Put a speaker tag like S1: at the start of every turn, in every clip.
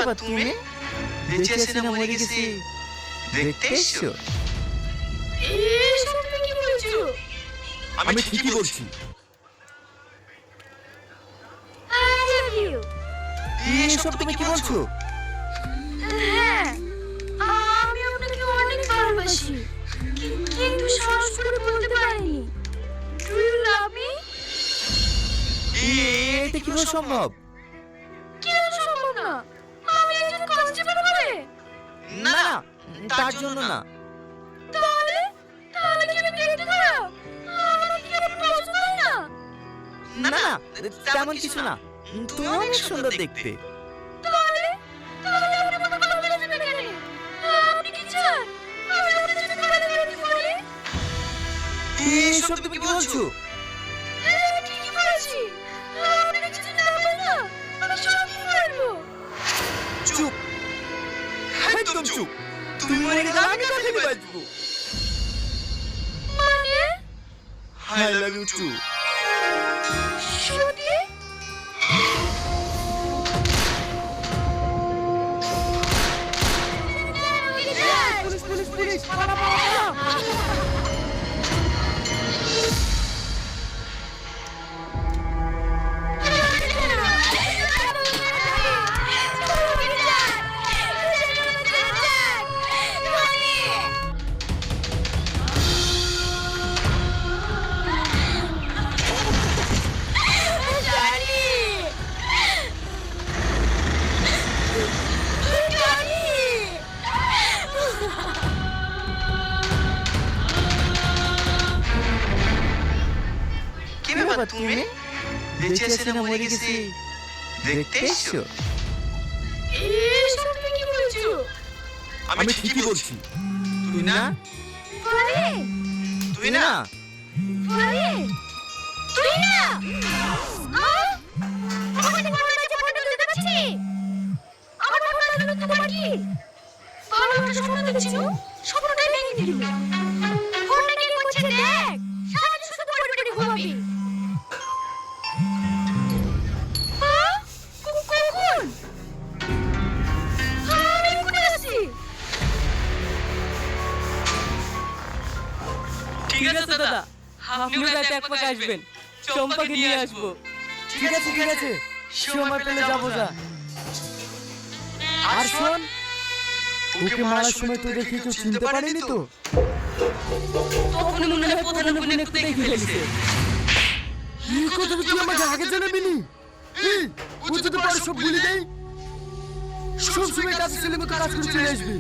S1: বাবা তুমি বেঁচে আছি না মরে গেছি দেখতে এসছো?
S2: এসব তুমি কি বলছো?
S1: আমি ঠিকই বলছি।
S2: I love you.
S1: এসব তুমি কি বলছো?
S2: হ্যাঁ, আমি আপনাকে অনেক ভালোবাসি, কিন্তু সাহস করে বলতে পারিনি। Do you love me?
S1: এটা কিভাবে সম্ভব?
S2: কেন সম্ভব না? আমি একজন কনস্টেবল বলে।
S1: না না, তার জন্য না।
S2: তাহলে তাহলে কি আমি দেখতে খারাপ? আমার কি আমার পছন্দ হয় না?
S1: না না, তেমন কিছু না। তুমি অনেক সুন্দর দেখতে।
S2: তাহলে তাহলে আপনি মতো কথা বলছেন না কেন? আপনি কি চান আমি আপনার জন্য কাঁদাকাটি করি?
S1: এসব তুমি কি বলছো?
S2: হ্যাঁ, আমি ঠিকই বলেছি। আপনার যদি না বলেন না, আমি সবই করবো।
S1: চুপ, একদম চুপ। তুমি মরে গেলে আমি কাকে বাঁচবো?
S2: মানে
S1: I love you too.
S2: সত্যি?
S1: পুলিশ পুলিশ পুলিশ, পালা পালা পালা। কি ব্যাপার তুমি বেঁচে আছি না মরে গেছি দেখতে এসছো?
S2: এসব তুমি কি বলছো?
S1: আমি ঠিকই বলছি। তুই না,
S2: বলে
S1: তুই না।
S2: বলে তুই না আমাকে ফোন করেছে, ফোনটা তুলতে পারছি? আমার ফোনটা তুলতে তোমার কি ভালো একটা স্বপ্ন দেখছিল, স্বপ্নটাই ভেঙে দিল। ফোনটা কি করছে দেখ, সারা শুধু পড়ে পড়ে ঘুমাবি। কখন আমি কোথায় আছি?
S3: ঠিক আছে দাদা, আপনিও রাতে এক পাক আসবেন, চম্পাকে নিয়ে আসবো।
S1: ঠিক আছে ঠিক আছে, সময় পেলে যাবো যা। আর শোন, ওকে মারার সময় তুই দেখি কেউ চিনতে পারেনি তো?
S3: তখন মনে হয় প্রধান উপরে একটু দেখে ফেলেছে।
S1: এই কথা তুই আমাকে আগে জানাবি নি? এই, ও যদি পারে সব ভুলে দেয়, সব সময় কাছে ছেলে মতো কাজ করে চলে আসবি।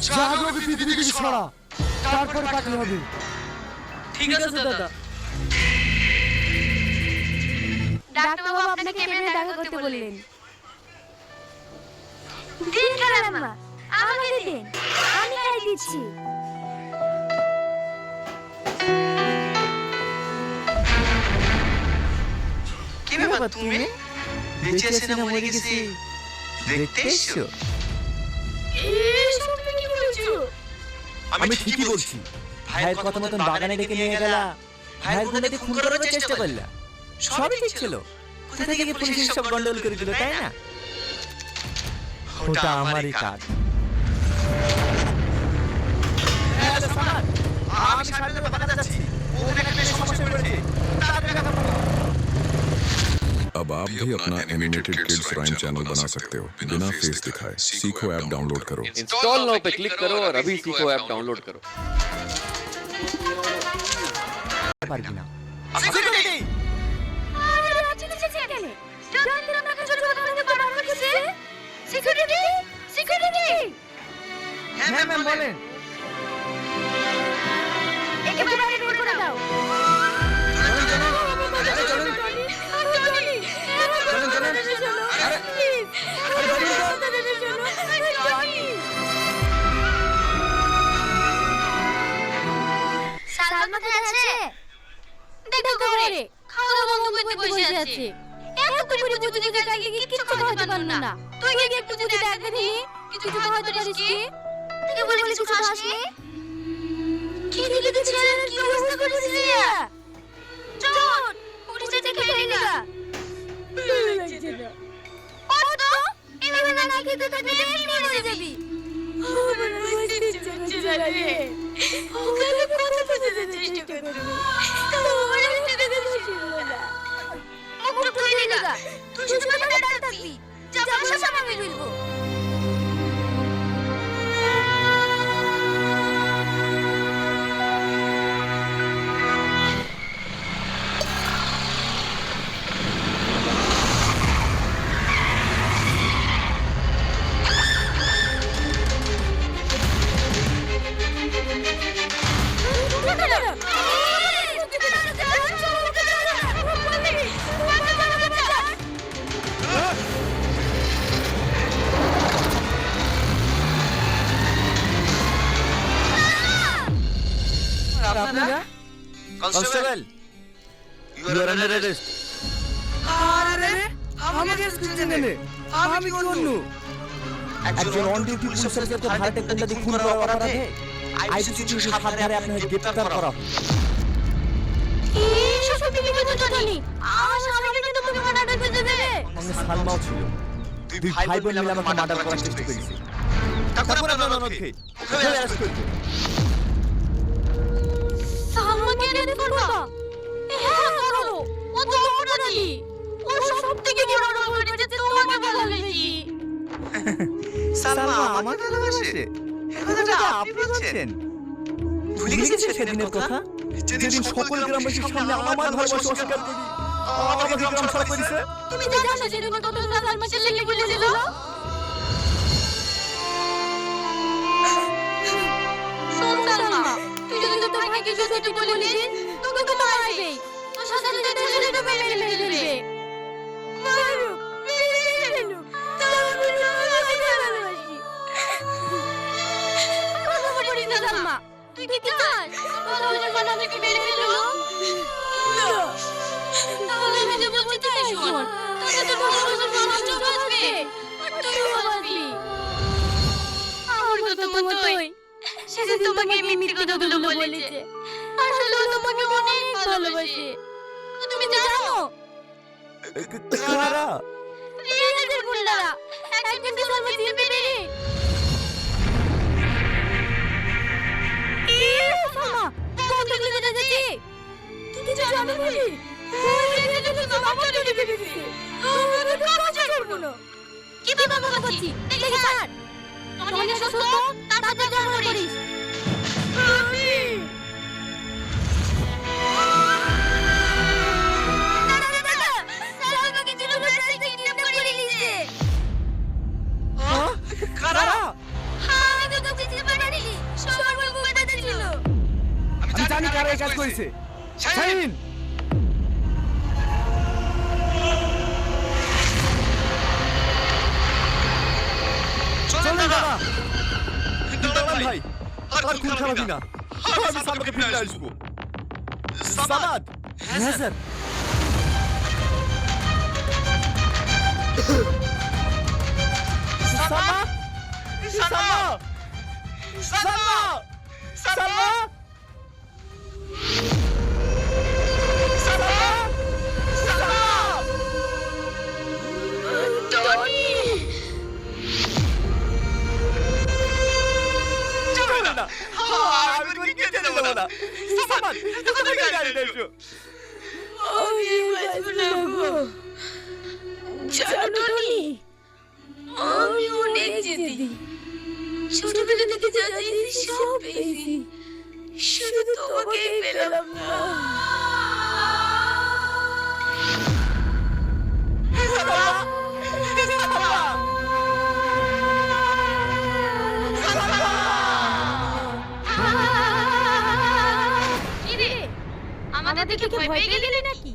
S1: যা আগে ওকে পৃথিবী থেকে সরা, তারপর কাকে হবে।
S3: ঠিক আছে দাদা।
S2: ডাক্তারবাবু আপনাকে ক্যাবিনেটে দেখা করতে বললেন। দিন খালাম্মা, আমাকে দিন, আমি খাই দিচ্ছি।
S1: কি ব্যাপার তুমি বেঁচে আছি না মরে গেছি দেখতে এসছো?
S2: এসব তুমি কি বলছো?
S1: আমি ঠিকই বলছি। ভাইয়ের কথা মতন বাগানে ডেকে নিয়ে গেলা, ভাইয়ের গুণাতে খুন করার চেষ্টা করলা, সবই ঠিক ছিল। কোথা থেকে পুলিশ সব গন্ডগোল করে দিল, তাই না? ওটা আমারই কাজ। আমি সামনে বাগানে যাচ্ছি, ওখানে একটা সমস্যা পড়েছে।
S4: अब आप भी अपना एनिमेटेड किड्स राइम चैनल बना सकते हो बिना फेस दिखाए। सीखो ऐप डाउनलोड करो।
S5: इंस्टॉल नाउ पे क्लिक करो और अभी सीखो ऐप डाउनलोड करो।
S1: পারবি না। সিকিউরিটি!
S2: আরে রাজি নিচে কেন? জান দিন আপনাকে ছোট কথা বলতে পারবো না কিসে? সিকিউরিটি! সিকিউরিটি!
S1: হ্যাঁ ম্যাম বলেন।
S2: একে বাইরে বের করে দাও। সালমা কোথায় আছে? দেখো করে খাওয়া বন্ধ করতে বসে আছে। এত করে বুঝি বুঝি কাকে কিচ্ছু খাওয়াতে পারলো না। তুই কি একটু যদি দেখবি কিছু খাওয়াতে পারিস কি? তুই বলে কিছু খাসনি? কি দিলি তো ছেলে কি অবস্থা করেছিস রিয়া? চল পুলিশে দেখে নিগা। লাগছে না। ওর তো এভাবে না খেতে থাকলে এমনি মরে যাবি। আমার বুঝতে ইচ্ছে রে। ওখানে কথা বোঝাতে চেষ্টা করবি। তোমার আমি তোকে শুনবো না। মুখ তুই লাগা। তুই শুধু আমাকে ডাকতে থাকবি। যা ভাষা আমি বলবো।
S1: আপনারা
S6: constable
S1: you are under arrest. আরে আমাকে স্কুলে নেলে আমি কোন নু?
S6: একজন অন ডিউটি পুলিশ অফিসারকে ভাড়াটে কন্ডা খুন করার অপরাধে আইসিসি 7 ধারায় আপনাকে গ্রেফতার করা হয়।
S2: এই সব তুমি কি জানি? আমার স্বামীকে কিন্তু তুমি মার্ডার করে দেবে।
S6: সঙ্গে সালমাও ছিল। দুই ভাই বোন মিলে আমাকে মার্ডার করার চেষ্টা করেছে। তারপর আপনার ননদকে ওকে অ্যারেস্ট করতে।
S2: সালমাকে রেড করবা? হ্যাঁ করো। ও তো অপরাধী। ও সবথেকে বড় রোল করেছে তোমাকে ভালোবাসি।
S6: সালমা আমাকে ভালোবাসে? কথাটা আপনি বলছেন? ভুলে গেছেন সেদিনের কথা? যেদিন সকল গ্রামবাসীর সামনে আমার ভালোবাসা অস্বীকার করি আমাকে গ্রাম ছাড়া করেছে।
S2: তুমি জানো না সেদিন কত সালমা ছেলেকে বলেছিল? শোন সালমা, তুই যদি তোর ভাইকে সত্যি বলিস তোকে তো মারবেই। তোর সাথে সাথে ছেলেটা মেরে ফেলবে। মারুক, মেরে ফেলুক। তাহলে আমি ভালোবাসি। কথা বলিস না সালমা। তুই কি চাস? তাহলে আমাকে মেরে ফেলুক? না। তাহলে আমি যে বলতে চাই শোন। তাহলে তো ভালোবাসা সমাজও বাঁচবে। আর তুইও বাঁচবি। আমার কথা মতোই সেদিন তোমাকে মিথ্যে কথাগুলো বলেছে। আসলে ও তোমাকে অনেক ভালোবাসে। তুমি জানো?
S6: কারা?
S2: রিয়াজের গুন্ডারা একদিন সালমা চিনতে পেরে। সালমা, বন্ধ করে যাচ্ছি। তুই জানো বলি? কি বাবা করছি? দেখি স্যার। তোমার যে সত্য তাতে জানা করিস।
S6: কারা?
S1: আমি জানি কারা এই কাজ করেছে। শাহিন চলেন বাবা।
S6: দালাল ভাই আর খুন খারাপি না। আমি সালমাকে ফিরে আসবো। সামাদ।
S1: হ্যাঁ স্যার।
S6: সালমা সালমা সালমা সালমা সালমা সালমা
S2: টনি
S6: চলো না। আমি তোকে যেতে দেবো না। সালমা তুমি গাড়ি এসো।
S2: আমি বাঁচবো না গো। জানো টনি, আমি অনেক জেদি। ছোটবেলা থেকে যা চেয়েছি সব পেয়েছি, শুধু তোমাকেই পেলাম না। কিরে, আমাদের দেখে ভয় পেয়ে গেলি নাকি?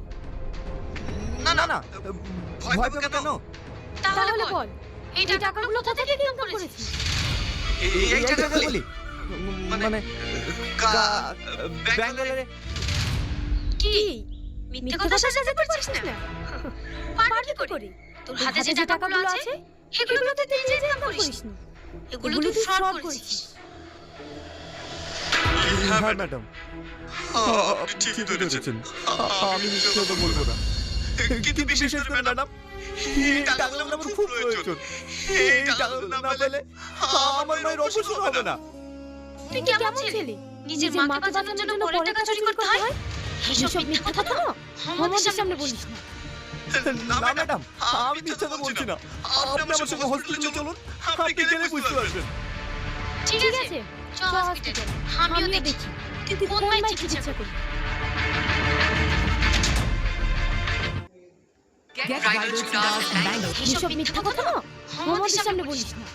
S6: না না না ভয় পাবে কেন?
S2: তাহলে বল, এই টাকাগুলো কোথা থেকে ইনকাম করেছিস?
S6: এই টাকা বলি মানে ব্যাঙ্গালোরে।
S2: কি মিথ্যে কথা সাজাতে পারছিস না? পারবি কি করে? তোর হাতে যে টাকাগুলো আছে এগুলো তো তুই নিজে ইনকাম করিসনি, এগুলো তুই ফ্রড করেছিস।
S6: হ্যাঁ ম্যাডাম, আপনি ঠিক ধরেছেন। আমি মিথ্যে কথা বলবো না, কিন্তু বিশেষ করে ম্যাডাম এই টাকাগুলো আমার খুব প্রয়োজন। এই টাকাগুলো না পেলে আমার মায়ের অপারেশন হবে না।
S2: তুই কেমন ছেলে? নিজের মাকে বাঁচানোর জন্য পরের টাকা চুরি করতে হয়? এসব মিথ্যা কথা না, আমাদের সামনে বলিস না।
S6: না ম্যাডাম, আমি মিথ্যা তো বলছি না। আপনি আমার সঙ্গে হসপিটালে চলুন, আপনি গেলে বুঝতে পারবেন।
S2: ঠিক আছে, চল হসপিটাল, আমিও দেখি তুই কোন মায়ের চিকিৎসা করবি।
S3: Get Riders to Dance and Bangalore.
S2: এসব মিথ্যা কথা না, আমাদের সামনে বলিস না।